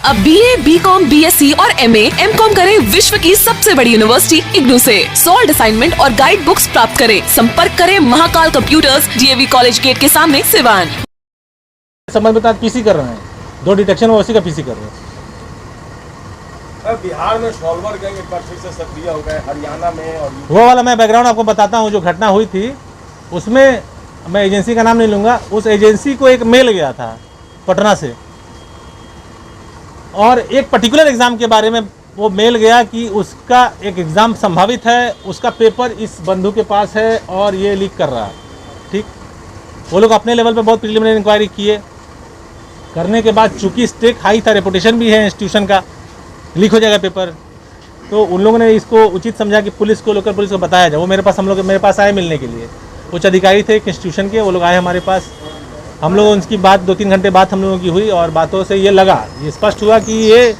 अब BA, BCom, BSc और MA, MCom करें विश्व की सबसे बड़ी यूनिवर्सिटी इग्नू से। सॉल्ड असाइनमेंट और गाइड बुक्स प्राप्त करें। संपर्क करें Mahakal computers, DAV college gate के सामने, सिवान। समझ में पीसी कर रहे हैं, 2 डिटेक्शन और उसी का पीसी कर रहे हैं। बिहार में सॉल्वर गैंग एक बार फिर से सक्रिय हो गए, हरियाणा में। और वो वाला मैं बैकग्राउंड आपको बताता हूँ। जो घटना हुई थी उसमें मैं एजेंसी का नाम नहीं लूँगा। उस एजेंसी को एक मेल गया था पटना से, और एक पर्टिकुलर एग्ज़ाम के बारे में वो मेल गया कि उसका एक एग्ज़ाम संभावित है, उसका पेपर इस बंधु के पास है और ये लीक कर रहा है। ठीक, वो लोग अपने लेवल पे बहुत प्रिलिमिनरी इंक्वायरी किए। करने के बाद चूंकि स्टेक हाई था, रेपुटेशन भी है इंस्टीट्यूशन का, लीक हो जाएगा पेपर, तो उन लोगों ने इसको उचित समझा कि पुलिस को, लोकल पुलिस को बताया जाए। वो मेरे पास आए मिलने के लिए। उच्च अधिकारी थे एक इंस्टीट्यूशन के, वो लोग आए हमारे पास। हम लोग उनकी बात 2-3 घंटे बाद हम लोगों की हुई, और बातों से ये लगा, ये स्पष्ट हुआ कि ये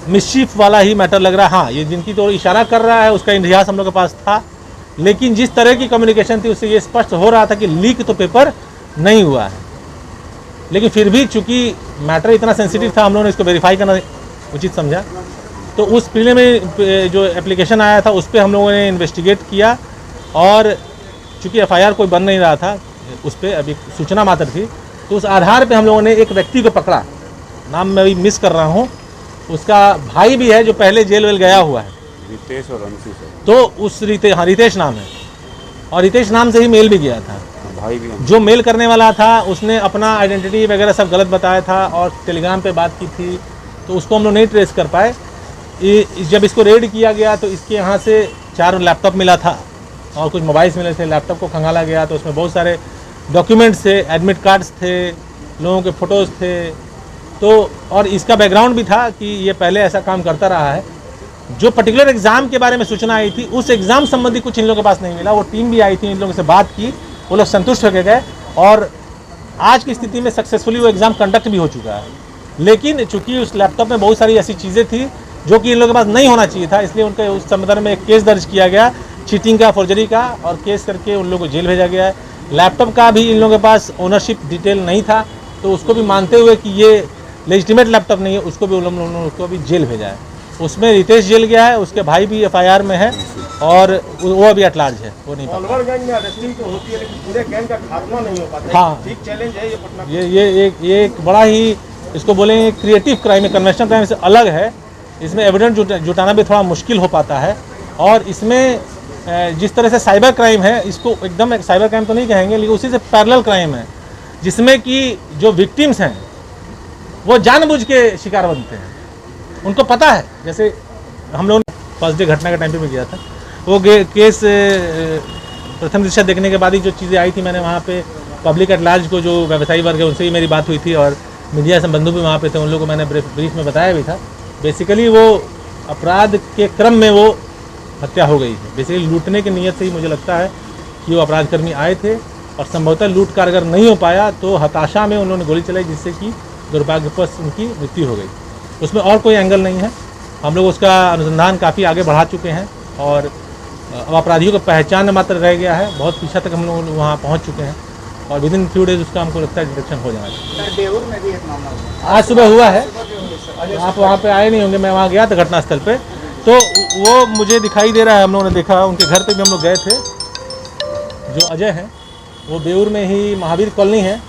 मिस्चीफ वाला ही मैटर लग रहा है। हाँ, ये जिनकी तो इशारा कर रहा है उसका इतिहास हम लोग के पास था, लेकिन जिस तरह की कम्युनिकेशन थी उससे ये स्पष्ट हो रहा था कि लीक तो पेपर नहीं हुआ है। लेकिन फिर भी चूंकि मैटर इतना सेंसिटिव था, हम लोगों ने इसको वेरीफाई करना उचित समझा। तो उस प्रीलिमिनरी जो एप्लीकेशन आया था उस पर हम लोगों ने इन्वेस्टिगेट किया, और चूंकि FIR कोई बन नहीं रहा था, उस पर अभी सूचना मात्र थी, तो उस आधार पे हम लोगों ने एक व्यक्ति को पकड़ा। नाम मैं अभी मिस कर रहा हूँ, उसका भाई भी है जो पहले जेल वेल गया हुआ है, रितेश और अंशु से। तो उस रितेश नाम है, और रितेश नाम से ही मेल भी गया था। भाई भी जो मेल करने वाला था उसने अपना आइडेंटिटी वगैरह सब गलत बताया था, और टेलीग्राम पे बात की थी, तो उसको हम लोग नहीं ट्रेस कर पाए। जब इसको रेड किया गया तो इसके यहाँ से 4 लैपटॉप मिला था और कुछ मोबाइल्स मिले थे। लैपटॉप को खंगाला गया तो उसमें बहुत सारे डॉक्यूमेंट्स थे, एडमिट कार्ड्स थे, लोगों के फ़ोटोज़ थे। तो और इसका बैकग्राउंड भी था कि ये पहले ऐसा काम करता रहा है। जो पर्टिकुलर एग्ज़ाम के बारे में सूचना आई थी, उस एग्ज़ाम संबंधी कुछ इन लोगों के पास नहीं मिला। वो टीम भी आई थी, इन लोगों से बात की, वो लोग संतुष्ट होकर गए, और आज की स्थिति में सक्सेसफुली वो एग्ज़ाम कंडक्ट भी हो चुका है। लेकिन चूँकि उस लैपटॉप में बहुत सारी ऐसी चीज़ें थी जो कि इन लोगों के पास नहीं होना चाहिए था, इसलिए उनके उस संदर्भ में एक केस दर्ज किया गया, चीटिंग का, फॉर्जरी का, और केस करके उन लोगों को जेल भेजा गया है। लैपटॉप का भी इन लोगों के पास ओनरशिप डिटेल नहीं था, तो उसको भी मानते हुए कि ये लेजिटिमेट लैपटॉप नहीं है, उसको भी उन्होंने उसको भी जेल भेजा है। उसमें रितेश जेल गया है, उसके भाई भी FIR में है, और वो अभी एट लार्ज है, वो नहीं पता। सॉल्वर गैंग में अरेस्टिंग तो होती है, लेकिन पूरे गैंग का खात्मा नहीं हो पाता। हाँ, ठीक चैलेंज है ये पटना। ये एक बड़ा ही, इसको बोलेंगे क्रिएटिव क्राइम है, कन्वेंशनल क्राइम से अलग है। इसमें एविडेंस जुटाना भी थोड़ा मुश्किल हो पाता है, और इसमें जिस तरह से साइबर क्राइम है, इसको एकदम एक साइबर क्राइम तो नहीं कहेंगे, लेकिन उसी से पैरेलल क्राइम है, जिसमें कि जो विक्टिम्स हैं वो जानबूझ के शिकार बनते हैं। उनको पता है, जैसे हम लोगों ने फर्स्ट डे घटना के टाइम पे भी किया था, वो केस प्रथम दृष्टया देखने के बाद ही जो चीज़ें आई थी, मैंने वहाँ पे पब्लिक एट लार्ज को, जो व्यवसायी वर्ग है, उनसे ही मेरी बात हुई थी, और मीडिया संबंधी भी वहाँ पे थे, उन लोगों को मैंने ब्रीफ में बताया भी था। बेसिकली वो अपराध के क्रम में वो हत्या हो गई है। बेसिकली लूटने की नीयत से ही मुझे लगता है कि वो अपराधकर्मी आए थे, और संभवतः लूट का अगर नहीं हो पाया तो हताशा में उन्होंने गोली चलाई, जिससे कि दुर्भाग्यवश उनकी मृत्यु हो गई। उसमें और कोई एंगल नहीं है। हम लोग उसका अनुसंधान काफ़ी आगे बढ़ा चुके हैं, और अब अपराधियों को पहचान मात्र रह गया है। बहुत पीछा तक हम लोग वहाँ पहुँच चुके हैं, और विदिन फ्यू डेज उसका हमको लगता है डिटेक्शन हो जाना चाहिए। बेऊर में भी एक मामला आज सुबह हुआ है, आप वहाँ पे आए नहीं होंगे, मैं वहाँ गया था घटनास्थल पे, तो वो मुझे दिखाई दे रहा है। हम लोगों ने देखा, उनके घर पे भी हम लोग गए थे। जो अजय हैं वो बेऊर में ही महावीर कॉलोनी है,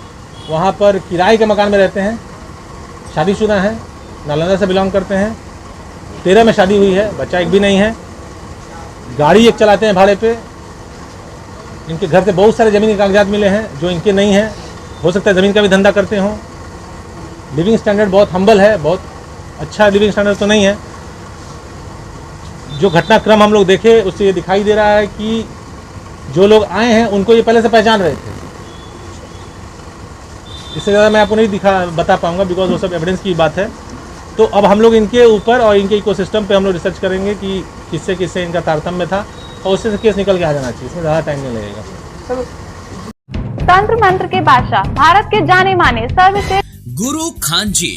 वहाँ पर किराए के मकान में रहते हैं, शादीशुदा हैं, नालंदा से बिलोंग करते हैं, 13 में शादी हुई है, बच्चा एक भी नहीं है, गाड़ी एक चलाते हैं भाड़े पे। इनके घर से बहुत सारे ज़मीन के कागजात मिले हैं जो इनके नहीं हैं, हो सकता है ज़मीन का भी धंधा करते हों। लिविंग स्टैंडर्ड बहुत हम्बल है, बहुत अच्छा लिविंग स्टैंडर्ड तो नहीं है। जो घटनाक्रम हम लोग देखे उससे ये दिखाई दे रहा है कि जो लोग आए हैं उनको ये पहले से पहचान रहे थे। इससे ज़्यादा मैं आपको नहीं बता पाऊंगा, बिकॉज वो सब एविडेंस की बात है। तो अब हम लोग इनके ऊपर और इनके इकोसिस्टम पे हम लोग रिसर्च करेंगे कि किससे किससे इनका तारतम्य था, और उससे केस निकल के आ जाना चाहिए। इसमें ज़्यादा टाइम नहीं लगेगा। तंत्र मंत्र के बादशाह, भारत के जाने माने सर्वश्रेष्ठ गुरु खान जी,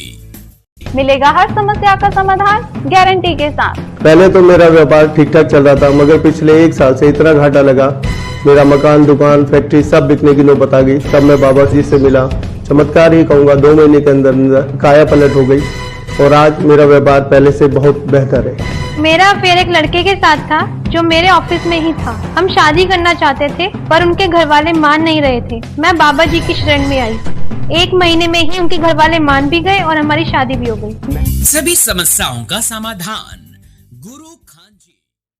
मिलेगा हर समस्या का समाधान गारंटी के साथ। पहले तो मेरा व्यापार ठीक ठाक चल रहा था, मगर पिछले 1 साल से इतना घाटा लगा, मेरा मकान, दुकान, फैक्ट्री सब बिकने की नौबत आ गई। तब मैं बाबा जी से मिला, चमत्कार ही कहूँगा, 2 महीने के अंदर काया पलट हो गई। और आज मेरा व्यापार पहले से बहुत बेहतर है। मेरा अफेयर एक लड़के के साथ था जो मेरे ऑफिस में ही था। हम शादी करना चाहते थे पर उनके घर वाले मान नहीं रहे थे। मैं बाबा जी की शरण में आई। 1 महीने में ही उनके घर वाले मान भी गए और हमारी शादी भी हो गई। सभी समस्याओं का समाधान गुरु